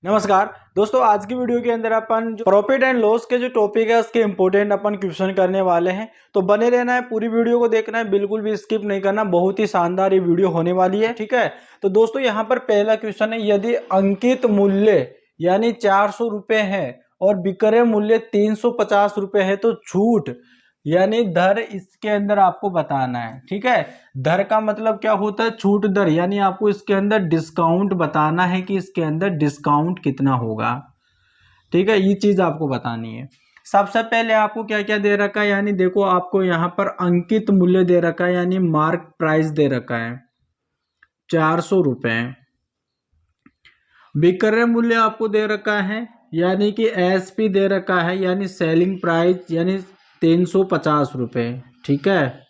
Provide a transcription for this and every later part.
नमस्कार दोस्तों, आज की वीडियो के अंदर अपन जो प्रॉफिट एंड लॉस के जो टॉपिक है उसके इंपोर्टेंट अपन क्वेश्चन करने वाले हैं। तो बने रहना है, पूरी वीडियो को देखना है, बिल्कुल भी स्किप नहीं करना। बहुत ही शानदार ये वीडियो होने वाली है, ठीक है। तो दोस्तों यहाँ पर पहला क्वेश्चन है, यदि अंकित मूल्य यानी 400 रुपये है और विक्रय मूल्य 350 रुपये है तो छूट यानी दर इसके अंदर आपको बताना है, ठीक है। दर का मतलब क्या होता है? छूट दर, यानी आपको इसके अंदर डिस्काउंट बताना है कि इसके अंदर डिस्काउंट कितना होगा, ठीक है। ये चीज आपको बतानी है। सबसे पहले आपको क्या क्या दे रखा है, यानी देखो आपको यहाँ पर अंकित मूल्य दे रखा है, यानी मार्क प्राइस दे रखा है 400 रुपये। विक्रय मूल्य आपको दे रखा है, यानी कि एसपी दे रखा है, यानी सेलिंग प्राइस, यानी 350 रुपये, ठीक है।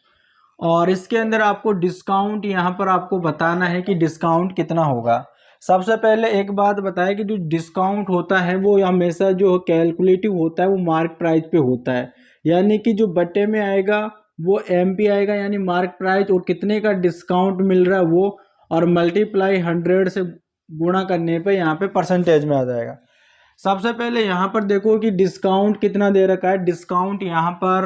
और इसके अंदर आपको डिस्काउंट यहाँ पर आपको बताना है कि डिस्काउंट कितना होगा। सबसे पहले एक बात बताएं कि जो डिस्काउंट होता है वो हमेशा जो कैलकुलेटिव होता है वो मार्क प्राइस पे होता है, यानी कि जो बट्टे में आएगा वो एमपी आएगा, यानी मार्क प्राइस, और कितने का डिस्काउंट मिल रहा है वो, और मल्टीप्लाई 100 से गुणा करने पे यहाँ पे परसेंटेज में आ जाएगा। सबसे पहले यहाँ पर देखो कि डिस्काउंट कितना दे रखा है। डिस्काउंट यहाँ पर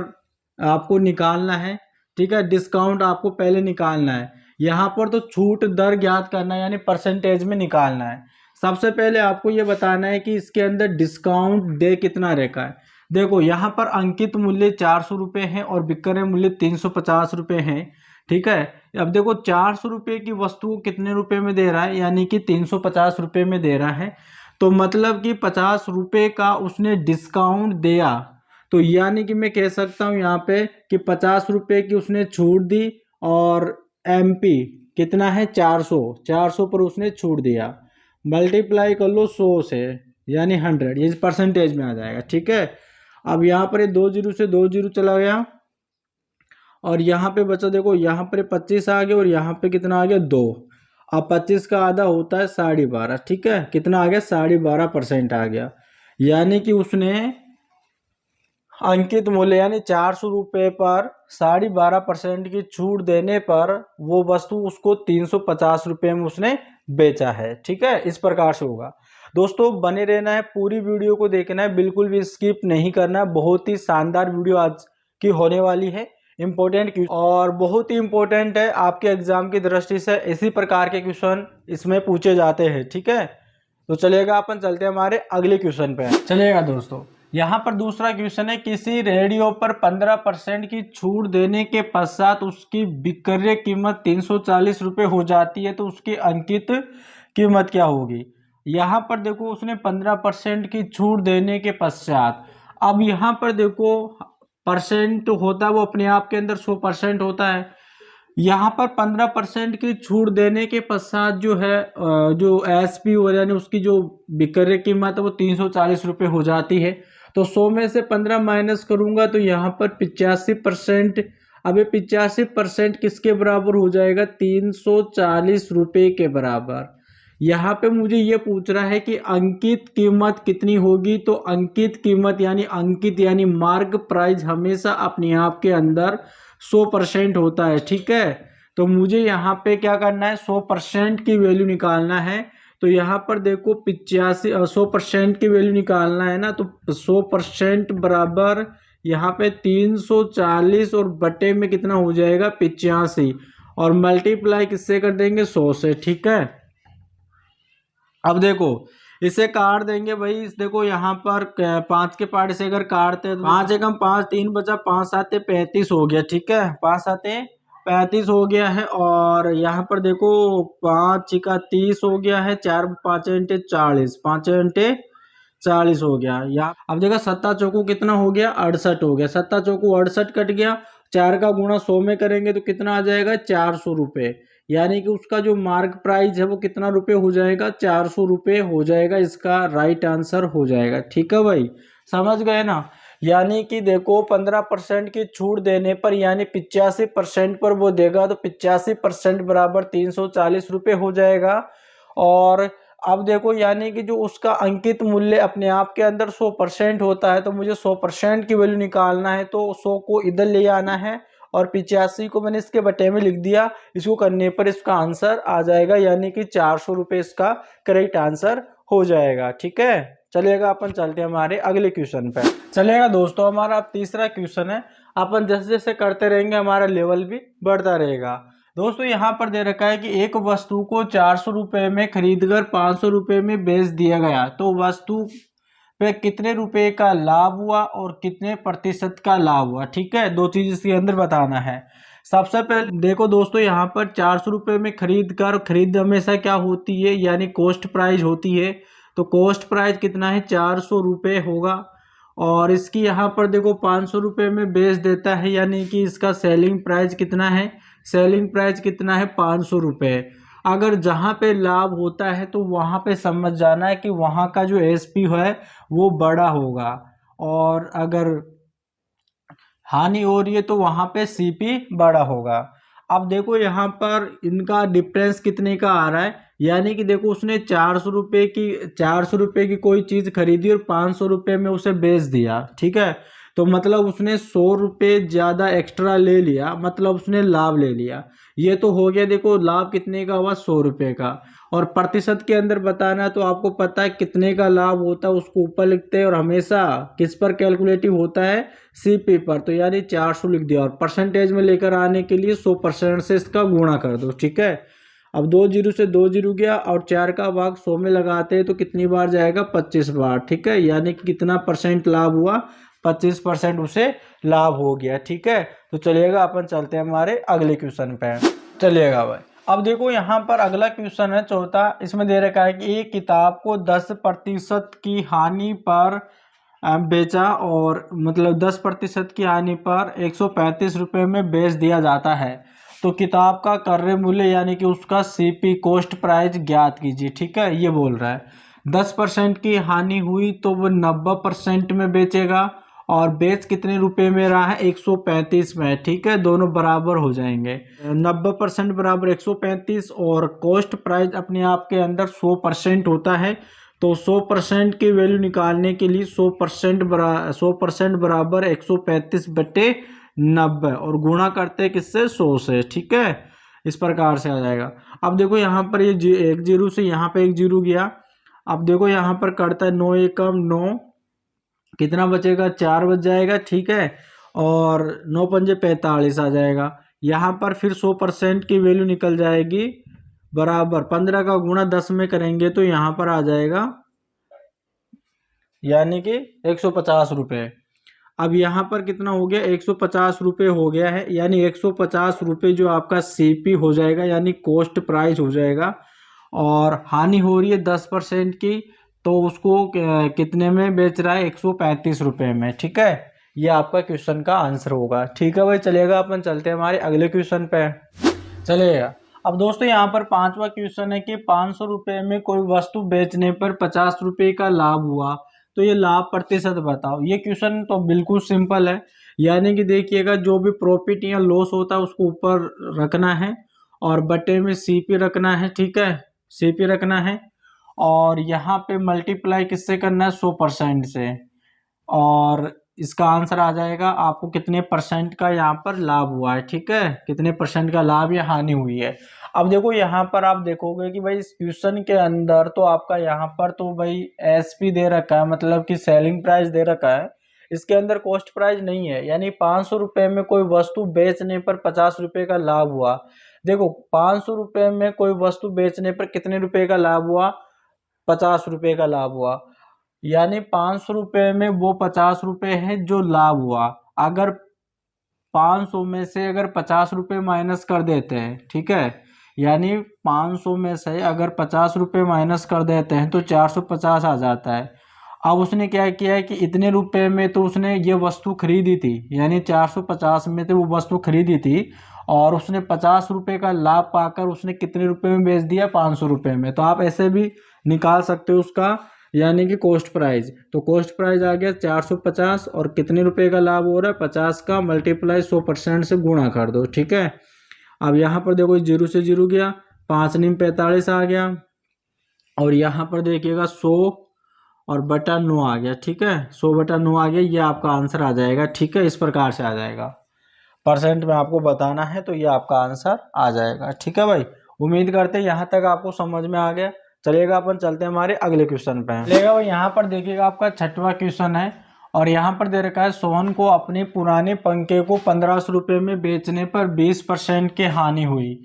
आपको निकालना है, ठीक है। डिस्काउंट आपको पहले निकालना है। यहाँ पर तो छूट दर ज्ञात करना है, यानी परसेंटेज में निकालना है। सबसे पहले आपको ये बताना है कि इसके अंदर डिस्काउंट दे कितना रखा है। देखो यहाँ पर अंकित मूल्य 400 रुपये है और विक्रय मूल्य 350 रुपये है, ठीक है। अब देखो 400 रुपये की वस्तु कितने रुपए में दे रहा है, यानी कि 350 रुपये में दे रहा है। तो मतलब कि 50 रुपये का उसने डिस्काउंट दिया, तो यानी कि मैं कह सकता हूँ यहाँ पे कि 50 रुपये की उसने छूट दी, और एमपी कितना है 400 पर उसने छूट दिया। मल्टीप्लाई कर लो 100 से, यानी 100, ये परसेंटेज में आ जाएगा, ठीक है। अब यहाँ पर 2 जीरो से 2 जीरो चला गया, और यहाँ पे बचा, देखो यहाँ पर 25 आ गया और यहाँ पे कितना आ गया 2। अब 25 का आधा होता है 12.5, ठीक है। कितना आ गया 12.5% आ गया, यानी कि उसने अंकित मूल्य यानी 400 रुपये पर 12.5% की छूट देने पर वो वस्तु उसको 350 रुपये में उसने बेचा है, ठीक है। इस प्रकार से होगा। दोस्तों बने रहना है, पूरी वीडियो को देखना है, बिल्कुल भी स्किप नहीं करना है। बहुत ही शानदार वीडियो आज की होने वाली है, इम्पोर्टेंट और बहुत ही इम्पोर्टेंट है आपके एग्जाम की दृष्टि से। इसी प्रकार के क्वेश्चन इसमें पूछे जाते हैं, ठीक है। तो चलिएगा अपन चलते हैं हमारे अगले क्वेश्चन पे। चलिएगा दोस्तों, यहाँ पर दूसरा क्वेश्चन है, किसी रेडियो पर 15% की छूट देने के पश्चात उसकी विक्रय कीमत 340 रुपये हो जाती है, तो उसकी अंकित कीमत क्या होगी। यहाँ पर देखो उसने 15% की छूट देने के पश्चात, अब यहाँ पर देखो परसेंट होता है वो अपने आप के अंदर 100% होता है। यहाँ पर 15% की छूट देने के पश्चात जो है जो एसपी हो, यानी उसकी जो विक्रय कीमत है वो 340 रुपये हो जाती है। तो 100 में से 15 माइनस करूंगा तो यहाँ पर 85%। अब ये 85% किसके बराबर हो जाएगा? 340 रुपये के बराबर। यहाँ पे मुझे ये पूछ रहा है कि अंकित कीमत कितनी होगी। तो अंकित कीमत यानी अंकित यानी मार्क प्राइस हमेशा अपने आप के अंदर 100% होता है, ठीक है। तो मुझे यहाँ पे क्या करना है, 100% की वैल्यू निकालना है। तो यहाँ पर देखो 100% की वैल्यू निकालना है ना, तो 100% बराबर यहाँ पे 340 और बटे में कितना हो जाएगा 85, और मल्टीप्लाई किससे कर देंगे 100 से, ठीक है। अब देखो इसे काट देंगे भाई, देखो यहाँ पर 5 के पार्ट से अगर काटते हैं तो 5 एकम 5, 3 बचा, 5 साते 35 हो गया, ठीक है। 5 साते 35 हो गया है, और यहाँ पर देखो 5 का 30 हो गया है, 4 5 अंटे 40, 5 अंटे 40 हो गया। या अब देखो 7 चौको कितना हो गया 68 हो गया, 7 चौको 68 कट गया। 4 का गुणा 100 में करेंगे तो कितना आ जाएगा 400 रुपये, यानी कि उसका जो मार्क प्राइस है वो कितना रुपये हो जाएगा 400 रुपये हो जाएगा। इसका राइट आंसर हो जाएगा, ठीक है भाई, समझ गए ना। यानी कि देखो 15% की छूट देने पर यानी 85% पर वो देगा, तो 85% बराबर 340 रुपये हो जाएगा। और अब देखो यानी कि जो उसका अंकित मूल्य अपने आप के अंदर 100% होता है, तो मुझे 100% की वैल्यू निकालना है, तो 100 को इधर ले आना है और 85 को मैंने इसके बटे में लिख दिया। इसको करने पर इसका आंसर आ जाएगा, यानी कि 400 रुपये इसका करेक्ट आंसर हो जाएगा। ठीक है, चलिएगा अपन चलते हैं हमारे अगले क्वेश्चन पे। चलिएगा दोस्तों, हमारा अब तीसरा क्वेश्चन है। अपन जैसे जैसे करते रहेंगे हमारा लेवल भी बढ़ता रहेगा। दोस्तों यहाँ पर दे रखा है कि एक वस्तु को 400 रुपये में खरीदकर 500 रुपये में बेच दिया गया, तो वस्तु पे कितने रुपए का लाभ हुआ और कितने प्रतिशत का लाभ हुआ। ठीक है, दो चीज इसके अंदर बताना है। सबसे पहले देखो दोस्तों, यहाँ पर 400 रुपये में खरीद हमेशा क्या होती है, यानी कॉस्ट प्राइस होती है। तो कॉस्ट प्राइस कितना है, 400 रुपये होगा। और इसकी यहाँ पर देखो 500 रुपये में बेच देता है, यानी कि इसका सेलिंग प्राइस कितना है, सेलिंग प्राइस कितना है 500 रुपये। अगर जहाँ पे लाभ होता है तो वहाँ पे समझ जाना है कि वहाँ का जो एसपी है वो बड़ा होगा, और अगर हानि हो रही है तो वहाँ पे सीपी बड़ा होगा। अब देखो यहाँ पर इनका डिफरेंस कितने का आ रहा है, यानी कि देखो उसने 400 रुपये की कोई चीज़ खरीदी और 500 रुपये में उसे बेच दिया। ठीक है, तो मतलब उसने 100 रुपये ज़्यादा एक्स्ट्रा ले लिया, मतलब उसने लाभ ले लिया। ये तो हो गया, देखो लाभ कितने का हुआ, 100 रुपये का। और प्रतिशत के अंदर बताना है तो आपको पता है कितने का लाभ होता है, उसको ऊपर लिखते हैं, और हमेशा किस पर कैलकुलेटिव होता है, सीपी पर। तो यानी 400 लिख दिया, और परसेंटेज में लेकर आने के लिए 100% से इसका गुणा कर दो। ठीक है, अब 2 जीरो से 2 जीरो गया, और 4 का भाग 100 में लगाते हैं तो कितनी बार जाएगा, 25 बार। ठीक है, यानी कि कितना परसेंट लाभ हुआ, 25% उसे लाभ हो गया। ठीक है, तो चलिएगा अपन चलते हैं हमारे अगले क्वेश्चन पे। चलिएगा भाई, अब देखो यहाँ पर अगला क्वेश्चन है चौथा। इसमें दे रखा है कि एक किताब को 10% की हानि पर बेचा, और मतलब 10% की हानि पर 135 रुपये में बेच दिया जाता है, तो किताब का क्रय मूल्य यानी कि उसका सीपी कॉस्ट प्राइस ज्ञात कीजिए। ठीक है, ये बोल रहा है 10% की हानि हुई तो वो 90% में बेचेगा, और बेच कितने रुपए में रहा है, 135 में। ठीक है, दोनों बराबर हो जाएंगे, 90% बराबर 135, और कॉस्ट प्राइस अपने आप के अंदर 100% होता है। तो 100% की वैल्यू निकालने के लिए 100% बराबर 135/90, और गुणा करते हैं किससे, 100 से। ठीक है, इस प्रकार से आ जाएगा। अब देखो यहाँ पर ये एक जीरो से यहाँ पे एक जीरो गया। अब देखो यहाँ पर करता है 9 एकम 9, कितना बचेगा, 4 बच जाएगा। ठीक है, और 9 पंजे 45 आ जाएगा। यहाँ पर फिर 100% की वैल्यू निकल जाएगी, बराबर 15 का गुणा 10 में करेंगे तो यहाँ पर आ जाएगा, यानी कि 150 रुपये। अब यहाँ पर कितना हो गया, 150 रुपये हो गया है, यानी 150 रुपये जो आपका सीपी हो जाएगा, यानी कॉस्ट प्राइस हो जाएगा। और हानि हो रही है 10% की, तो उसको कितने में बेच रहा है, 135 रुपये में। ठीक है, ये आपका क्वेश्चन का आंसर होगा। ठीक है भाई, चलिएगा अपन चलते हैं हमारे अगले क्वेश्चन पे। चलिएगा, अब दोस्तों यहाँ पर पांचवा क्वेश्चन है कि 500 रुपये में कोई वस्तु बेचने पर 50 रुपये का लाभ हुआ, तो ये लाभ प्रतिशत बताओ। ये क्वेश्चन तो बिल्कुल सिंपल है, यानी कि देखिएगा जो भी प्रॉफिट या लॉस होता है उसको ऊपर रखना है, और बटे में सीपी रखना है। ठीक है, सीपी रखना है, और यहाँ पे मल्टीप्लाई किससे करना है, 100% से, और इसका आंसर आ जाएगा आपको कितने परसेंट का यहाँ पर लाभ हुआ है। ठीक है, कितने परसेंट का लाभ या हानि हुई है। अब देखो यहाँ पर आप देखोगे कि भाई इस क्वेश्चन के अंदर तो आपका यहाँ पर तो भाई एसपी दे रखा है, मतलब कि सेलिंग प्राइस दे रखा है, इसके अंदर कॉस्ट प्राइस नहीं है। यानी 500 रुपये में कोई वस्तु बेचने पर 50 रुपये का लाभ हुआ। देखो 500 रुपये में कोई वस्तु बेचने पर कितने रुपए का लाभ हुआ, 50 रुपये का लाभ हुआ, यानी 500 रुपये में वो 50 रुपये है जो लाभ हुआ। अगर 500 में से अगर 50 रुपये माइनस कर देते हैं, ठीक है, यानी 500 में से अगर 50 रुपये माइनस कर देते हैं तो 450 आ जाता है। अब उसने क्या किया है कि इतने रुपए में तो उसने ये वस्तु खरीदी थी, यानी 450 में तो वो वस्तु खरीदी थी, और उसने 50 रुपये का लाभ पाकर उसने कितने रुपए में बेच दिया, 500 रुपये में। तो आप ऐसे भी निकाल सकते हो उसका, यानी कि कॉस्ट प्राइस। तो कॉस्ट प्राइस आ गया 450, और कितने रुपए का लाभ हो रहा है, 50 का मल्टीप्लाई 100% से गुणा कर दो। ठीक है, अब यहाँ पर देखो जीरो से जीरो गया, 5 नीम 45 आ गया, और यहाँ पर देखिएगा 100 और बटा 9 आ गया। ठीक है, 100 बटा 9 आ गया, ये आपका आंसर आ जाएगा। ठीक है, इस प्रकार से आ जाएगा, परसेंट में आपको बताना है तो ये आपका आंसर आ जाएगा। ठीक है भाई, उम्मीद करते हैं यहाँ तक आपको समझ में आ गया। चलिएगा अपन चलते हैं हमारे अगले क्वेश्चन पे। चलिएगा यहाँ पर देखिएगा आपका 6वां क्वेश्चन है और यहाँ पर दे रखा है सोहन को अपने पुराने पंखे को 1500 रुपये में बेचने पर 20% की हानि हुई।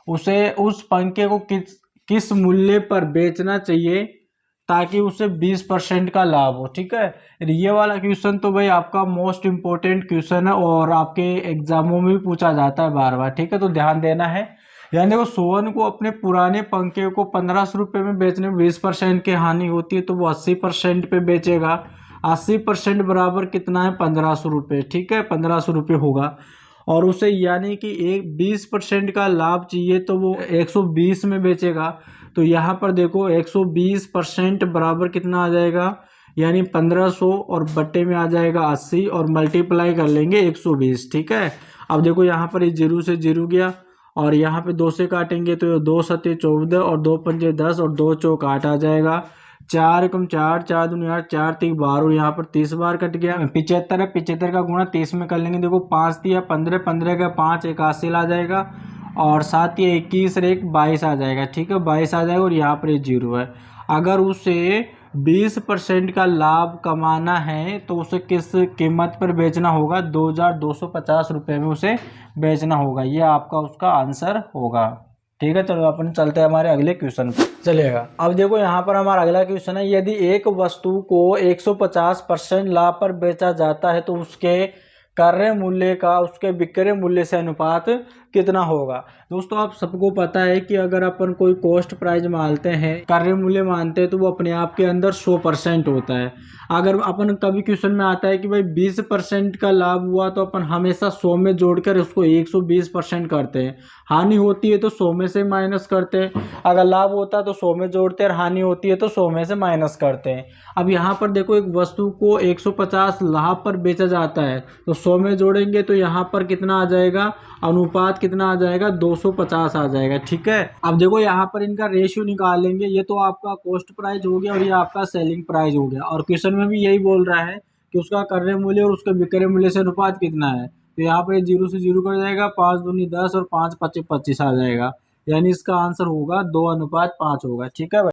उसे उस पंखे को किस मूल्य पर बेचना चाहिए ताकि उसे 20% का लाभ हो। ठीक है, ये वाला क्वेश्चन तो भाई आपका मोस्ट इम्पोर्टेंट क्वेश्चन है और आपके एग्जामों में भी पूछा जाता है बार बार। ठीक है, तो ध्यान देना है। यानी देखो सोहन को अपने पुराने पंखे को 1500 रुपये में बेचने में 20% की हानि होती है, तो वो 80% पे बेचेगा। 80% बराबर कितना है, 1500 रुपये। ठीक है, 1500 रुपये होगा और उसे यानी कि 20% का लाभ चाहिए, तो वो 120 में बेचेगा। तो यहाँ पर देखो 120% बराबर कितना आ जाएगा, यानी 1500 और बट्टे में आ जाएगा 80 और मल्टीप्लाई कर लेंगे 120। ठीक है, अब देखो यहाँ पर ये 0 से 0 गया और यहाँ पे 2 से काटेंगे तो 2 सत्ते 14 और 2 पंजे 10 और 2 चौक 8 आ जाएगा। 4 एकम 4, 4 दूनी 8, 4 3 12 और यहाँ पर 30 बार कट गया। 75 है, 75 का गुणा 30 में कर लेंगे। देखो 5 दिया 15, 15 का 5 81 आ जाएगा और 7 या 21 और 1 22 आ जाएगा। ठीक है, 22 आ जाएगा और यहाँ पर ये 0 है। अगर उसे 20% का लाभ कमाना है तो उसे किस कीमत पर बेचना होगा, 2250 रुपये में उसे बेचना होगा। ये आपका उसका आंसर होगा। ठीक है, चलो अपन चलते हैं हमारे अगले क्वेश्चन पर। चलिएगा अब देखो यहाँ पर हमारा अगला क्वेश्चन है, यदि एक वस्तु को 150% लाभ पर बेचा जाता है तो उसके क्रय मूल्य का उसके विक्रय मूल्य से अनुपात कितना होगा। दोस्तों आप सबको पता है कि अगर अपन कोई कॉस्ट प्राइस मानते हैं, क्रय मूल्य मानते हैं, तो वो अपने आप के अंदर 100% होता है। अगर अपन कभी क्वेश्चन में आता है कि भाई 20% का लाभ हुआ तो अपन हमेशा 100 में जोड़कर उसको 120% करते हैं। हानि होती है तो 100 में से माइनस करते हैं, अगर लाभ होता है तो 100 में जोड़ते हैं और हानि होती है तो 100 में से माइनस करते हैं। अब यहाँ पर देखो एक वस्तु को 150 लाभ पर बेचा जाता है तो 100 में जोड़ेंगे तो यहाँ पर कितना आ जाएगा, अनुपात कितना आ जाएगा, 250 आ जाएगा। ठीक है, अब देखो यहाँ पर इनका रेशियो निकालेंगे। ये तो आपका कॉस्ट प्राइस हो गया और ये आपका सेलिंग प्राइस हो गया और क्वेश्चन में भी यही बोल रहा है कि उसका क्रय मूल्य और उसके विक्रय मूल्य से अनुपात कितना है। तो यहाँ पर 0 से 0 कर जाएगा, 5 दूनी 10 और 5 पच्चीस 25 आ जाएगा। यानी इसका आंसर होगा 2:5 होगा। ठीक है भाई।